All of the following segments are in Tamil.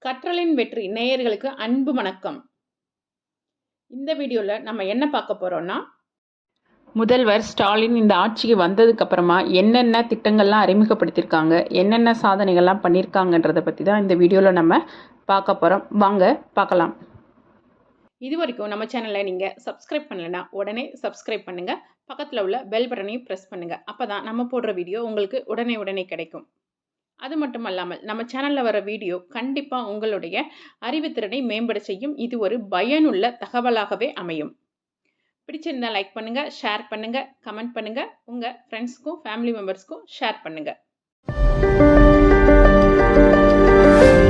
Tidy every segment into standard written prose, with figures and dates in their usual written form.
கற்றலின் வெற்றி நேயர்களுக்கு அன்பு வணக்கம். இந்த வீடியோவில் நம்ம என்ன பார்க்க போகிறோம்னா, முதல்வர் ஸ்டாலின் இந்த ஆட்சிக்கு வந்ததுக்கு அப்புறமா என்னென்ன திட்டங்கள்லாம் அறிமுகப்படுத்தியிருக்காங்க, என்னென்ன சாதனைகள்லாம் பண்ணியிருக்காங்கன்றதை பற்றி தான் இந்த வீடியோவில் நம்ம பார்க்க போகிறோம். வாங்க பார்க்கலாம். இது வரைக்கும் நம்ம சேனலை நீங்கள் சப்ஸ்கிரைப் பண்ணலைன்னா உடனே சப்ஸ்கிரைப் பண்ணுங்கள். பக்கத்தில் உள்ள பெல் பட்டனையும் ப்ரெஸ் பண்ணுங்கள். அப்போ தான் நம்ம போடுற வீடியோ உங்களுக்கு உடனே கிடைக்கும். அது மட்டும் அல்லாமல் நம்ம சேனலில் வர வீடியோ கண்டிப்பாக உங்களுடைய அறிவுத்திறனை மேம்பட செய்யும். இது ஒரு பயனுள்ள தகவலாகவே அமையும். பிடிச்சிருந்தா லைக் பண்ணுங்கள், ஷேர் பண்ணுங்கள், கமெண்ட் பண்ணுங்கள், உங்கள் ஃப்ரெண்ட்ஸ்க்கும் ஃபேமிலி மெம்பர்ஸ்க்கும் ஷேர் பண்ணுங்கள்.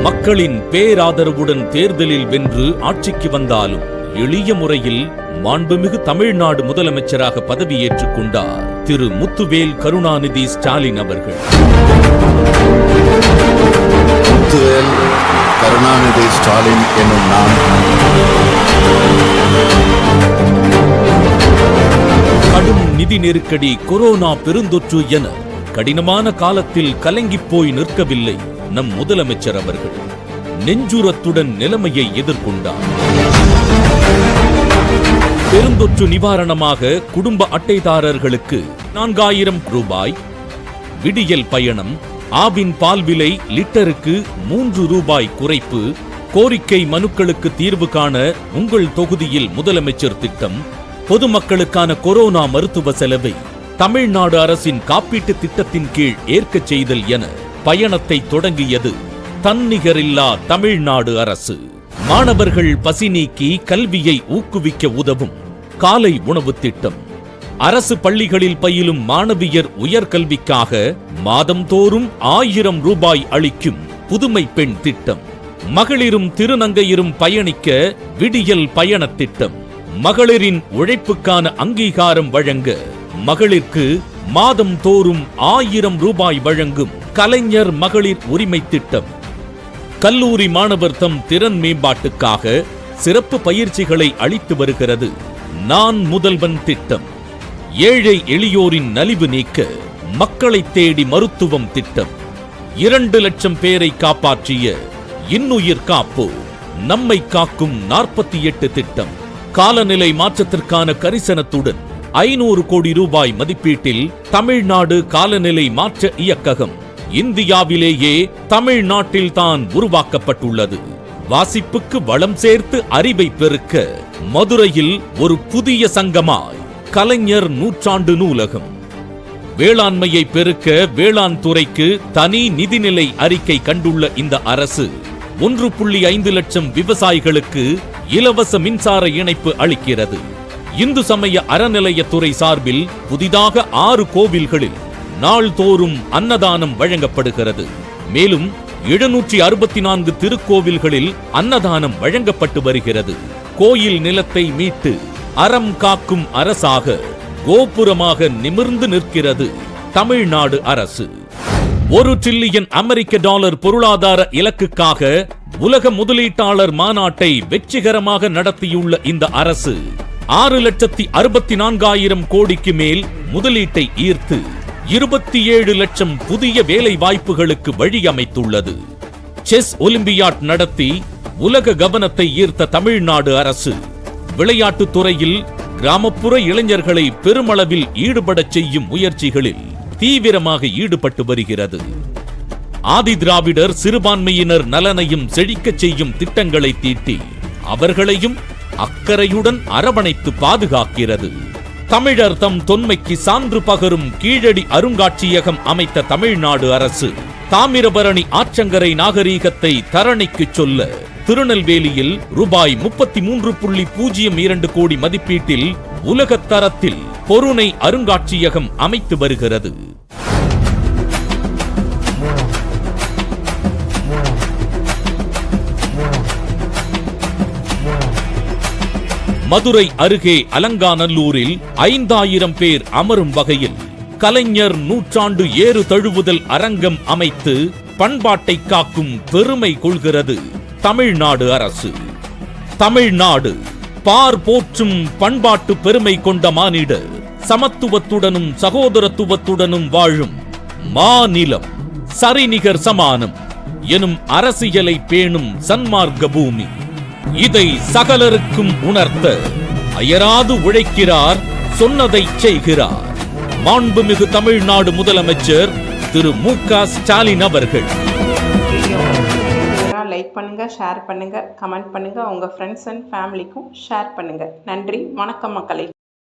மக்களின் பேராதரவுடன் தேர்தலில் வென்று ஆட்சிக்கு வந்தாலும் எளிய முறையில் மாண்புமிகு தமிழ்நாடு முதலமைச்சராக பதவியேற்றுக் கொண்டார் திரு முத்துவேல் கருணாநிதி ஸ்டாலின் அவர்கள். முத்துவேல் கருணாநிதி ஸ்டாலின் என்னும் நான் கடும் நிதி நெருக்கடி, கொரோனா பெருந்தொற்று என கடினமான காலத்தில் கலங்கிப் போய் நிற்கவில்லை நம் முதலமைச்சர் அவர்கள். நெஞ்சுரத்துடன் நிலைமையை எதிர்கொண்டார். பெருந்தொற்று நிவாரணமாக குடும்ப அட்டைதாரர்களுக்கு 4000 ரூபாய், விடியல் பயணம், ஆவின் பால் விலை லிட்டருக்கு 3 ரூபாய் குறைப்பு, கோரிக்கை மனுக்களுக்கு தீர்வு காண உங்கள் தொகுதியில் முதலமைச்சர் திட்டம், பொதுமக்களுக்கான கொரோனா மருத்துவ செலவை தமிழ்நாடு அரசின் காப்பீட்டு திட்டத்தின் கீழ் ஏற்கச் செய்தல் என பயணத்தை தொடங்கியது தன்னிகரில்லா தமிழ்நாடு அரசு. மாணவர்கள் பசி நீக்கி கல்வியை ஊக்குவிக்க உதவும் காலை உணவு திட்டம், அரசு பள்ளிகளில் பயிலும் மாணவியர் உயர்கல்விக்காக மாதந்தோறும் 1000 ரூபாய் அளிக்கும் புதுமை பெண் திட்டம், மகளிரும் திருநங்கையரும் பயணிக்க விடியல் பயண திட்டம், மகளிரின் உழைப்புக்கான அங்கீகாரம் வழங்க மகளிருக்கு மாதந்தோறும் 1000 ரூபாய் வழங்கும் கலைஞர் மகளிர் உரிமை திட்டம், கல்லூரி மாணவர் தம் திறன் மேம்பாட்டுக்காக சிறப்பு பயிற்சிகளை அளித்து வருகிறது நான் முதல்வன் திட்டம், ஏழை எளியோரின் நலிவு நீக்க மக்களை தேடி மருத்துவம் திட்டம், 2 லட்சம் பேரை காப்பாற்றிய இன்னுயிர் காப்போ நம்மை காக்கும் 48 திட்டம், காலநிலை மாற்றத்திற்கான கரிசனத்துடன் 500 கோடி ரூபாய் மதிப்பீட்டில் தமிழ்நாடு காலநிலை மாற்ற இயக்ககம் இந்தியாவிலேயே தமிழ்நாட்டில் தான் உருவாக்கப்பட்டுள்ளது. வாசிப்புக்கு வளம் சேர்த்து அறிவை பெருக்க மதுரையில் ஒரு புதிய சங்கமாய் கலைஞர் நூற்றாண்டு நூலகம், வேளாண்மையை பெருக்க வேளாண் துறைக்கு தனி நிதிநிலை அறிக்கை கண்டுள்ள இந்த அரசு 1.5 லட்சம் விவசாயிகளுக்கு இலவச மின்சார இணைப்பு அளிக்கிறது. இந்து சமய அறநிலையத்துறை சார்பில் புதிதாக 6 கோவில்களில் நாள்தோறும் அன்னதானம் வழங்கப்படுகிறது. மேலும் 764 திருக்கோவில்களில் அன்னதானம் வழங்கப்பட்டு வருகிறது. கோயில் நிலத்தை மீட்டு அறம் காக்கும் அரசாக கோபுரமாக நிமிர்ந்து நிற்கிறது தமிழ்நாடு அரசு. 1 டிரில்லியன் அமெரிக்க டாலர் பொருளாதார இலக்குக்காக உலக முதலீட்டாளர் மாநாட்டை வெற்றிகரமாக நடத்தியுள்ள இந்த அரசு 6,64,000 கோடிக்கு மேல் முதலீட்டை ஈர்த்து 27 லட்சம் புதிய வேலை வாய்ப்புகளுக்கு வழி அமைத்துள்ளது. செஸ் ஒலிம்பியாட் நடத்தி உலக கவனத்தை ஈர்த்த தமிழ்நாடு அரசு விளையாட்டுத் துறையில் கிராமப்புற இளைஞர்களை பெருமளவில் ஈடுபடச் செய்யும் முயற்சிகளில் தீவிரமாக ஈடுபட்டு வருகிறது. ஆதி திராவிடர் சிறுபான்மையினர் நலனையும் செழிக்கச் செய்யும் திட்டங்களை தீட்டி அவர்களையும் அக்கறையுடன் அரவணைத்து பாதுகாக்கிறது. தமிழர் தம் தொன்மைக்கு சான்று பகரும் கீழடி அருங்காட்சியகம் அமைத்த தமிழ்நாடு அரசு தாமிரபரணி ஆற்றங்கரை நாகரீகத்தை தரணிக்கு சொல்ல திருநெல்வேலியில் ரூபாய் 33.02 கோடி மதிப்பீட்டில் உலகத் தரத்தில் பொருணை அருங்காட்சியகம் அமைத்து வருகிறது. மதுரை அருகே அலங்காநல்லூரில் 5000 பேர் அமரும் வகையில் கலைஞர் நூற்றாண்டு ஏறு தழுவுதல் அரங்கம் அமைத்து பண்பாட்டை காக்கும் பெருமை கொள்கிறது தமிழ்நாடு அரசு. தமிழ்நாடு பார் போற்றும் பண்பாட்டு பெருமை கொண்ட மானிடர், சமத்துவத்துடனும் சகோதரத்துவத்துடனும் வாழும் மாநிலம், சரிநிகர் சமானம், எனும் அரசியலை பேணும் சன்மார்க்க பூமி. இதை சகலருக்கும் உணர்த்த அயராது உழைக்கிறார், சொன்னதை செய்கிறார் மாண்புமிகு தமிழ்நாடு முதலமைச்சர் திரு மு.க. ஸ்டாலின் அவர்கள். லைக் பண்ணுங்க, ஷேர் பண்ணுங்க, கமெண்ட் பண்ணுங்க, உங்க ஃப்ரெண்ட்ஸ் அண்ட் ஃபேமிலிக்கும் ஷேர் பண்ணுங்க. நன்றி, வணக்கம் மக்களே.